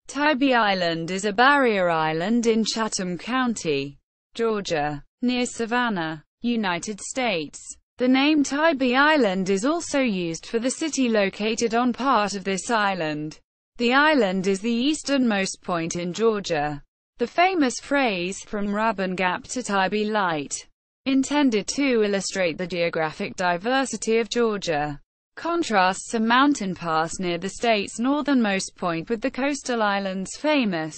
Tybee Island is a barrier island in Chatham County, Georgia, near Savannah, United States. The name Tybee Island is also used for the city located on part of this island. The island is the easternmost point in Georgia. The famous phrase, "From Rabun Gap to Tybee Light," intended to illustrate the geographic diversity of Georgia, contrasts a mountain pass near the state's northernmost point with the coastal island's famous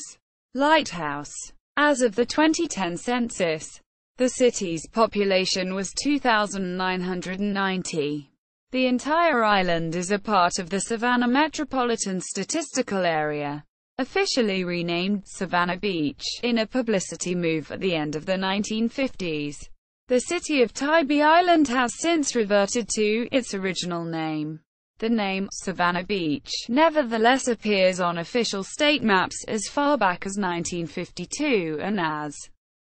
lighthouse. As of the 2010 census, the city's population was 2,990. The entire island is a part of the Savannah Metropolitan Statistical Area, officially renamed Savannah Beach, in a publicity move at the end of the 1950s. The city of Tybee Island has since reverted to its original name. The name, Savannah Beach, nevertheless appears on official state maps as far back as 1952, and as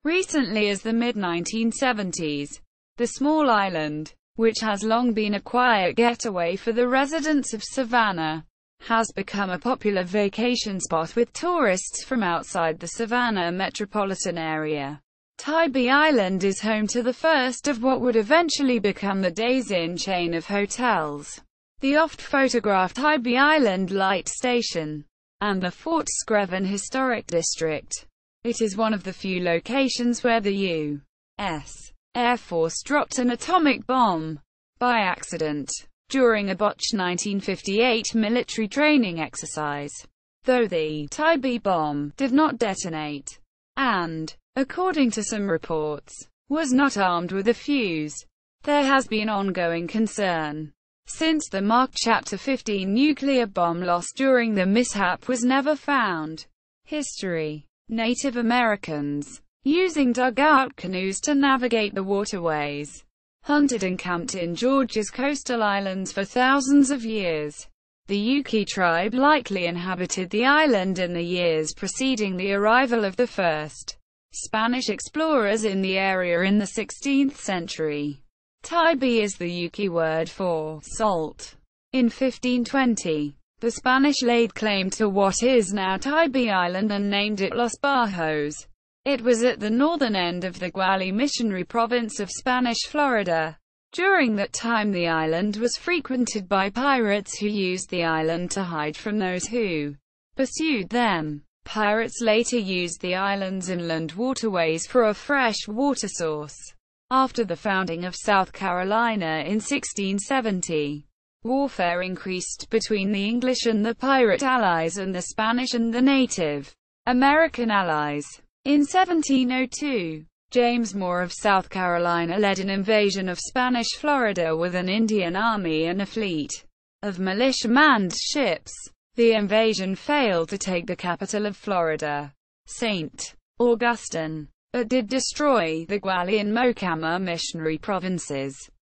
recently as the mid-1970s. The small island, which has long been a quiet getaway for the residents of Savannah, has become a popular vacation spot with tourists from outside the Savannah metropolitan area. Tybee Island is home to the first of what would eventually become the Days Inn chain of hotels, the oft-photographed Tybee Island Light Station, and the Fort Screven Historic District. It is one of the few locations where the U.S. Air Force dropped an atomic bomb by accident during a botched 1958 military training exercise, though the Tybee bomb did not detonate, and, according to some reports, was not armed with a fuse. There has been ongoing concern since the Mark Chapter 15 nuclear bomb lost during the mishap was never found. History: Native Americans, using dugout canoes to navigate the waterways, hunted and camped in Georgia's coastal islands for thousands of years. The Yuki tribe likely inhabited the island in the years preceding the arrival of the first Spanish explorers in the area in the 16th century. Tybee is the Yuki word for salt. In 1520, the Spanish laid claim to what is now Tybee Island and named it Los Bajos. It was at the northern end of the Guali missionary province of Spanish Florida. During that time the island was frequented by pirates who used the island to hide from those who pursued them. Pirates later used the island's inland waterways for a fresh water source. After the founding of South Carolina in 1670, warfare increased between the English and the pirate allies and the Spanish and the Native American allies. In 1702, James Moore of South Carolina led an invasion of Spanish Florida with an Indian army and a fleet of militia-manned ships. The invasion failed to take the capital of Florida, St. Augustine, but did destroy the Guali and Mocama missionary provinces.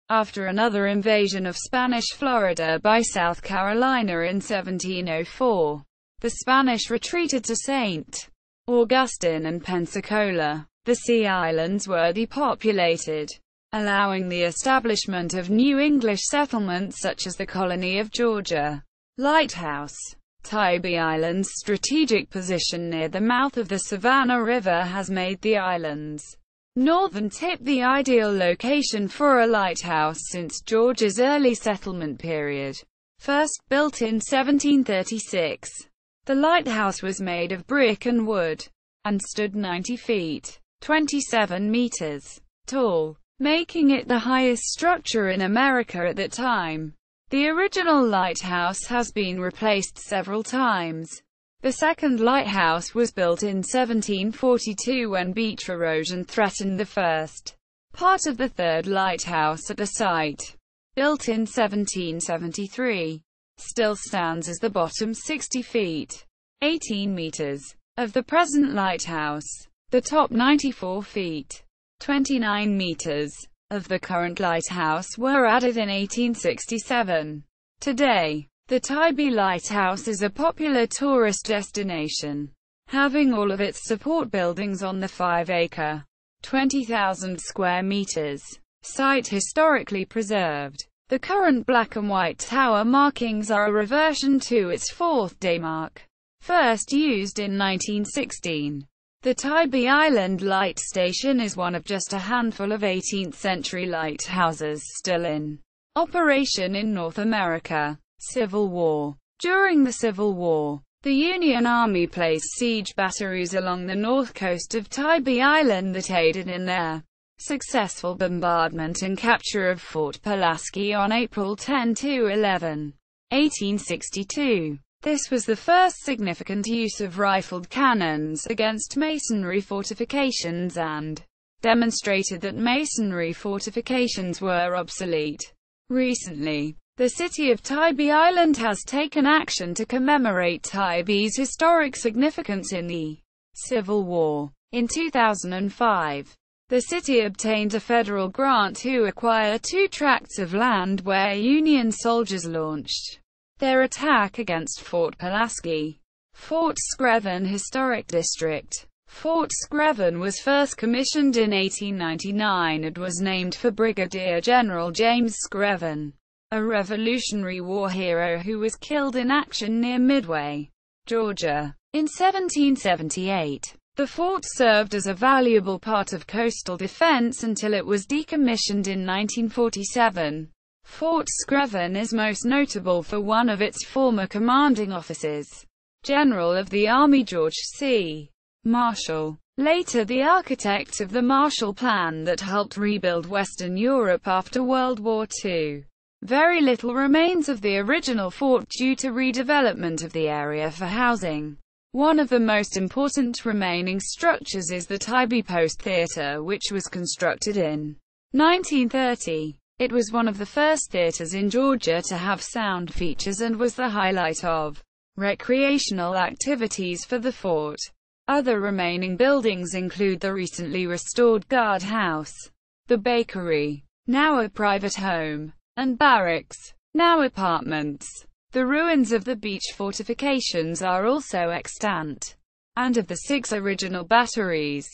After another invasion of Spanish Florida by South Carolina in 1704, the Spanish retreated to St. Augustine and Pensacola. The Sea Islands were depopulated, allowing the establishment of new English settlements such as the colony of Georgia. Lighthouse. Tybee Island's strategic position near the mouth of the Savannah River has made the island's northern tip the ideal location for a lighthouse since Georgia's early settlement period. First built in 1736, the lighthouse was made of brick and wood, and stood 90 feet, 27 meters, tall, making it the highest structure in America at that time. The original lighthouse has been replaced several times. The second lighthouse was built in 1742 when beach erosion threatened the first part of the third lighthouse at the site. Built in 1773, still stands as the bottom 60 feet, 18 meters, of the present lighthouse. The top 94 feet, 29 meters, of the current lighthouse were added in 1867. Today, the Tybee Lighthouse is a popular tourist destination, having all of its support buildings on the 5-acre, 20,000 square meters, site historically preserved. The current black and white tower markings are a reversion to its fourth-day mark. first used in 1916. The Tybee Island Light Station is one of just a handful of 18th-century lighthouses still in operation in North America. Civil War. During the Civil War, the Union Army placed siege batteries along the north coast of Tybee Island that aided in their successful bombardment and capture of Fort Pulaski on April 10–11, 1862. This was the first significant use of rifled cannons against masonry fortifications and demonstrated that masonry fortifications were obsolete. Recently, the city of Tybee Island has taken action to commemorate Tybee's historic significance in the Civil War. In 2005, the city obtained a federal grant to acquire 2 tracts of land where Union soldiers launched their attack against Fort Pulaski. Fort Screven Historic District. Fort Screven was first commissioned in 1899 and was named for Brigadier General James Screven, a Revolutionary War hero who was killed in action near Midway, Georgia. In 1778, the fort served as a valuable part of coastal defense until it was decommissioned in 1947. Fort Screven is most notable for one of its former commanding officers, General of the Army George C. Marshall, later the architect of the Marshall Plan that helped rebuild Western Europe after World War II. Very little remains of the original fort due to redevelopment of the area for housing. One of the most important remaining structures is the Tybee Post Theatre, which was constructed in 1930. It was one of the first theaters in Georgia to have sound features and was the highlight of recreational activities for the fort. Other remaining buildings include the recently restored guard house, the bakery, now a private home, and barracks, now apartments. The ruins of the beach fortifications are also extant, and of the 6 original batteries.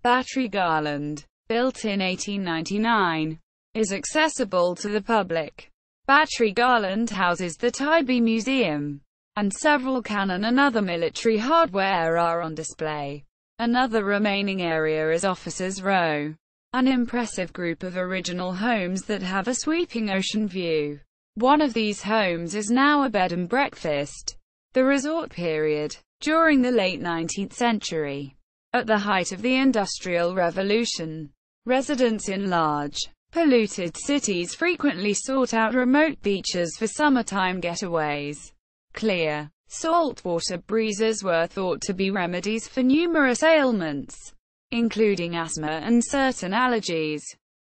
Battery Garland, built in 1899, is accessible to the public. Battery Garland houses the Tybee Museum, and several cannon and other military hardware are on display. Another remaining area is Officers Row, an impressive group of original homes that have a sweeping ocean view. One of these homes is now a bed and breakfast. The resort period, during the late 19th century, at the height of the Industrial Revolution, residents in large, polluted cities frequently sought out remote beaches for summertime getaways. Clear, saltwater breezes were thought to be remedies for numerous ailments, including asthma and certain allergies.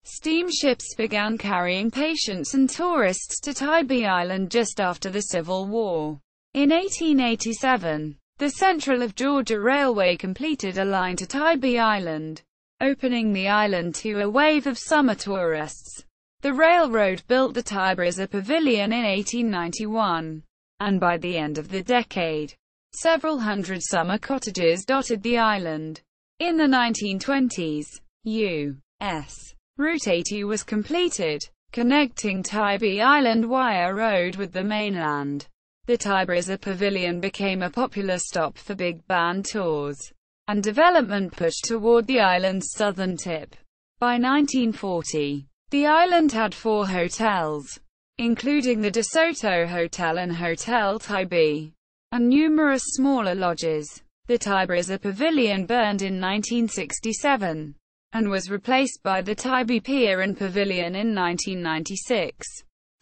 Steamships began carrying patients and tourists to Tybee Island just after the Civil War. In 1887, the Central of Georgia Railway completed a line to Tybee Island, opening the island to a wave of summer tourists. The railroad built the Tybee Pavilion in 1891, and by the end of the decade, several hundred summer cottages dotted the island. In the 1920s, U.S. Route 80 was completed, connecting Tybee Island Wire Road with the mainland. The Tybee Pavilion became a popular stop for big band tours, and development pushed toward the island's southern tip. By 1940, the island had 4 hotels, including the DeSoto Hotel and Hotel Tybee, and numerous smaller lodges. The Tybee Pavilion burned in 1967, and was replaced by the Tybee Pier and Pavilion in 1996.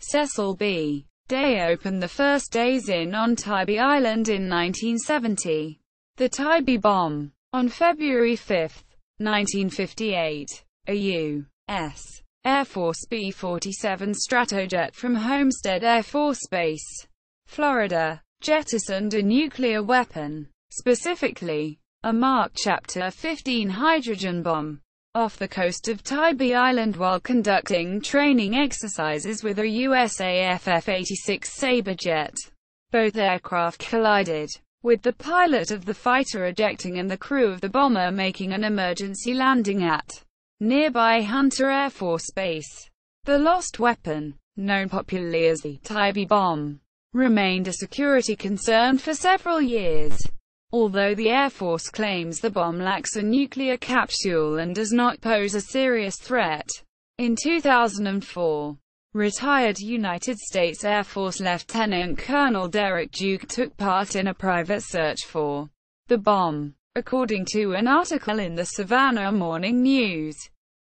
Cecil B. Day opened the first Days Inn on Tybee Island in 1970. The Tybee Bomb. On February 5, 1958, a U.S. Air Force B-47 Stratojet from Homestead Air Force Base, Florida, jettisoned a nuclear weapon, specifically, a Mark Chapter 15 hydrogen bomb, off the coast of Tybee Island while conducting training exercises with a USAF F-86 Sabre jet. Both aircraft collided, with the pilot of the fighter ejecting and the crew of the bomber making an emergency landing at nearby Hunter Air Force Base. The lost weapon, known popularly as the Tybee Bomb, remained a security concern for several years. Although the Air Force claims the bomb lacks a nuclear capsule and does not pose a serious threat. In 2004, retired United States Air Force Lieutenant Colonel Derek Duke took part in a private search for the bomb. According to an article in the Savannah Morning News,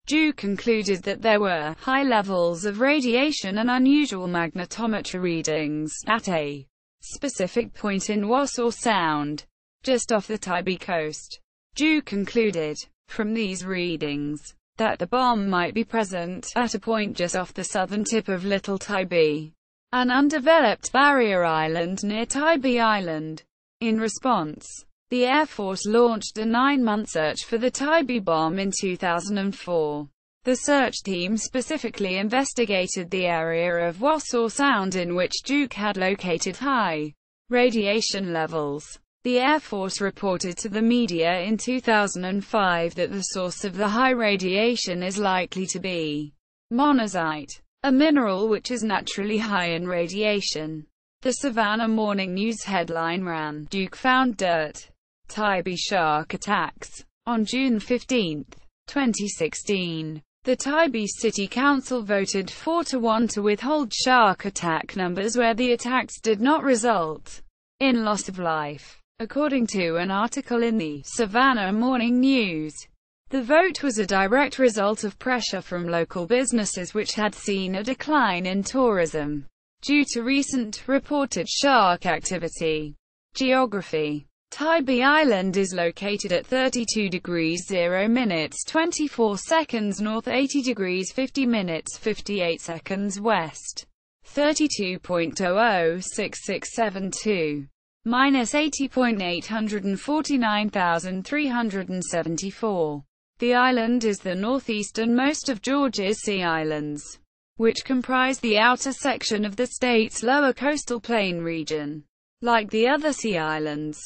Duke concluded that there were high levels of radiation and unusual magnetometer readings at a specific point in Wassaw Sound, just off the Tybee coast. Duke concluded, from these readings, that the bomb might be present at a point just off the southern tip of Little Tybee, an undeveloped barrier island near Tybee Island. In response, the Air Force launched a 9-month search for the Tybee bomb in 2004. The search team specifically investigated the area of Wassaw Sound in which Duke had located high radiation levels. The Air Force reported to the media in 2005 that the source of the high radiation is likely to be monazite, a mineral which is naturally high in radiation. The Savannah Morning News headline ran, "Duke found dirt. Tybee shark attacks." On June 15, 2016, the Tybee City Council voted 4-1 to withhold shark attack numbers where the attacks did not result in loss of life. According to an article in the Savannah Morning News, the vote was a direct result of pressure from local businesses which had seen a decline in tourism due to recent reported shark activity. Geography. Tybee Island is located at 32 degrees 0 minutes 24 seconds north, 80 degrees 50 minutes 58 seconds west, 32.006672. minus 80.849,374. The island is the northeasternmost of Georgia's sea islands, which comprise the outer section of the state's lower coastal plain region. Like the other sea islands,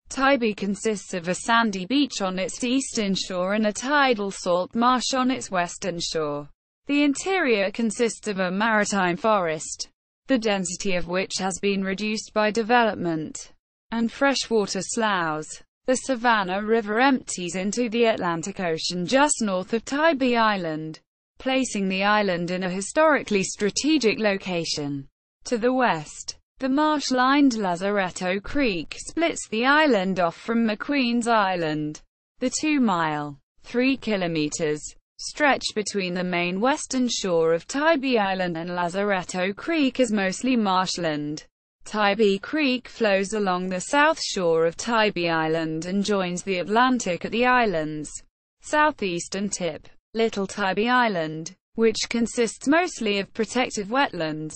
Tybee consists of a sandy beach on its eastern shore and a tidal salt marsh on its western shore. The interior consists of a maritime forest, the density of which has been reduced by development and freshwater sloughs. The Savannah River empties into the Atlantic Ocean just north of Tybee Island, placing the island in a historically strategic location. To the west, the marsh-lined Lazaretto Creek splits the island off from McQueen's Island. The 2-mile, 3 kilometers, stretch between the main western shore of Tybee Island and Lazaretto Creek is mostly marshland. Tybee Creek flows along the south shore of Tybee Island and joins the Atlantic at the island's southeastern tip. Little Tybee Island, which consists mostly of protected wetlands,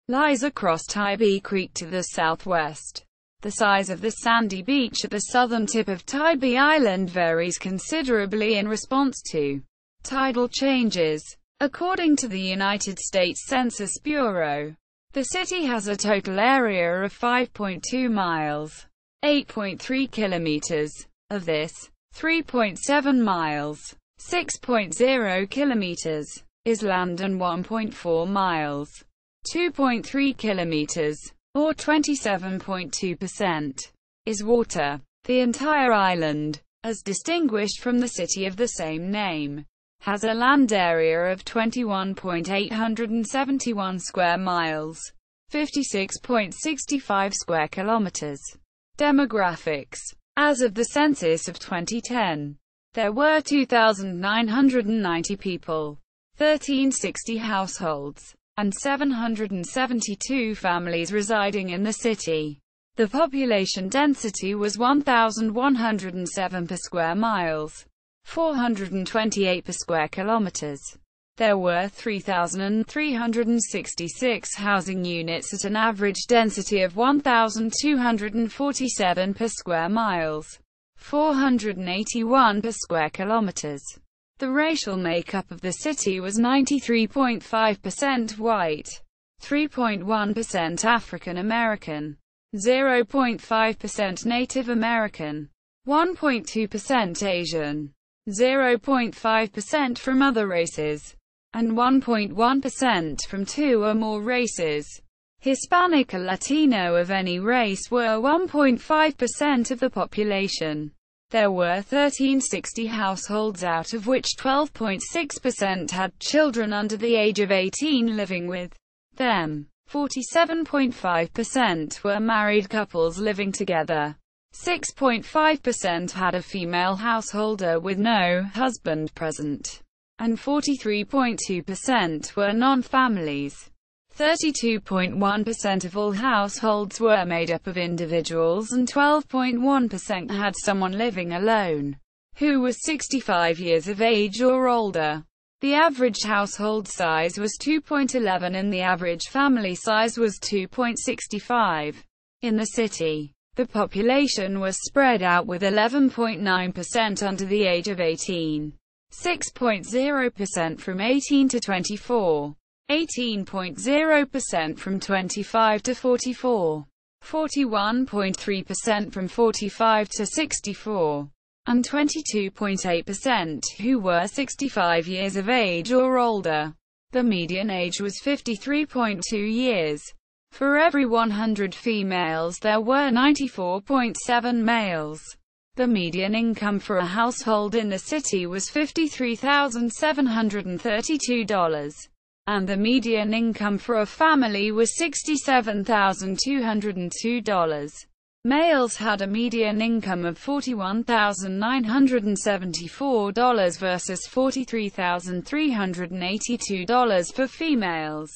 lies across Tybee Creek to the southwest. The size of the sandy beach at the southern tip of Tybee Island varies considerably in response to tidal changes. According to the United States Census Bureau, the city has a total area of 5.2 miles, 8.3 kilometers. Of this, 3.7 miles, 6.0 kilometers, is land and 1.4 miles, 2.3 kilometers, or 27.2%, is water. The entire island, as distinguished from the city of the same name, has a land area of 21.871 square miles, 56.65 square kilometers. Demographics. As of the census of 2010, there were 2,990 people, 1,360 households, and 772 families residing in the city. The population density was 1,107 per square miles, 428 per square kilometers. There were 3,366 housing units at an average density of 1,247 per square miles, 481 per square kilometers. The racial makeup of the city was 93.5% white, 3.1% African American, 0.5% Native American, 1.2% Asian, 0.5% from other races, and 1.1% from 2 or more races. Hispanic or Latino of any race were 1.5% of the population. There were 1,360 households, out of which 12.6% had children under the age of 18 living with them. 47.5% were married couples living together. 6.5% had a female householder with no husband present. And 43.2% were non-families. 32.1% of all households were made up of individuals, and 12.1% had someone living alone, who was 65 years of age or older. The average household size was 2.11 and the average family size was 2.65. In the city, the population was spread out with 11.9% under the age of 18, 6.0% from 18 to 24, 18.0% from 25 to 44, 41.3% from 45 to 64, and 22.8% who were 65 years of age or older. The median age was 53.2 years. For every 100 females there were 94.7 males. The median income for a household in the city was $53,732. And the median income for a family was $67,202. Males had a median income of $41,974 versus $43,382 for females.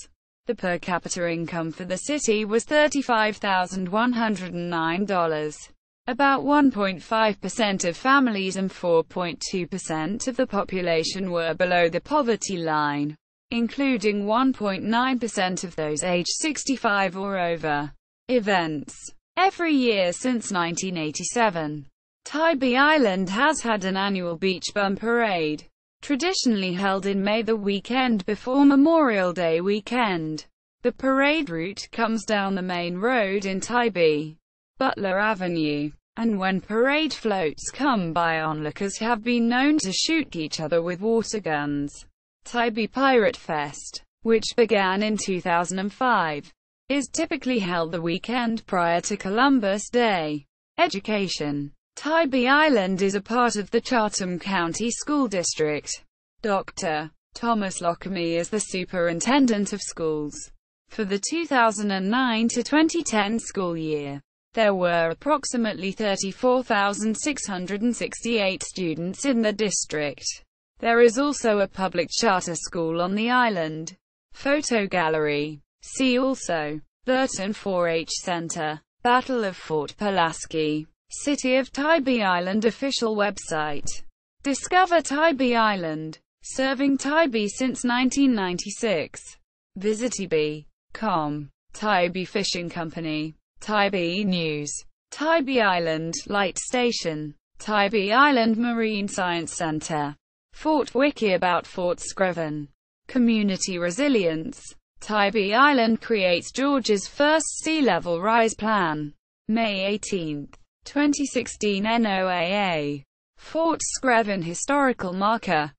The per capita income for the city was $35,109. About 1.5% of families and 4.2% of the population were below the poverty line, including 1.9% of those aged 65 or over. Events. Every year since 1987, Tybee Island has had an annual beach bum parade, traditionally held in May, the weekend before Memorial Day weekend. The parade route comes down the main road in Tybee, Butler Avenue, and when parade floats come by, onlookers have been known to shoot each other with water guns. Tybee Pirate Fest, which began in 2005, is typically held the weekend prior to Columbus Day. Education. Tybee Island is a part of the Chatham County School District. Dr. Thomas Lockamy is the superintendent of schools. For the 2009 to 2010 school year, there were approximately 34,668 students in the district. There is also a public charter school on the island. Photo gallery. See also: Burton 4-H Center, Battle of Fort Pulaski, City of Tybee Island official website. Discover Tybee Island, serving Tybee since 1996. Visit tybee.com. Tybee Fishing Company. Tybee News. Tybee Island Light Station. Tybee Island Marine Science Center. Fort Wiki about Fort Screven. Community resilience. Tybee Island creates Georgia's first sea level rise plan. May 18, 2016. NOAA. Fort Screven historical marker.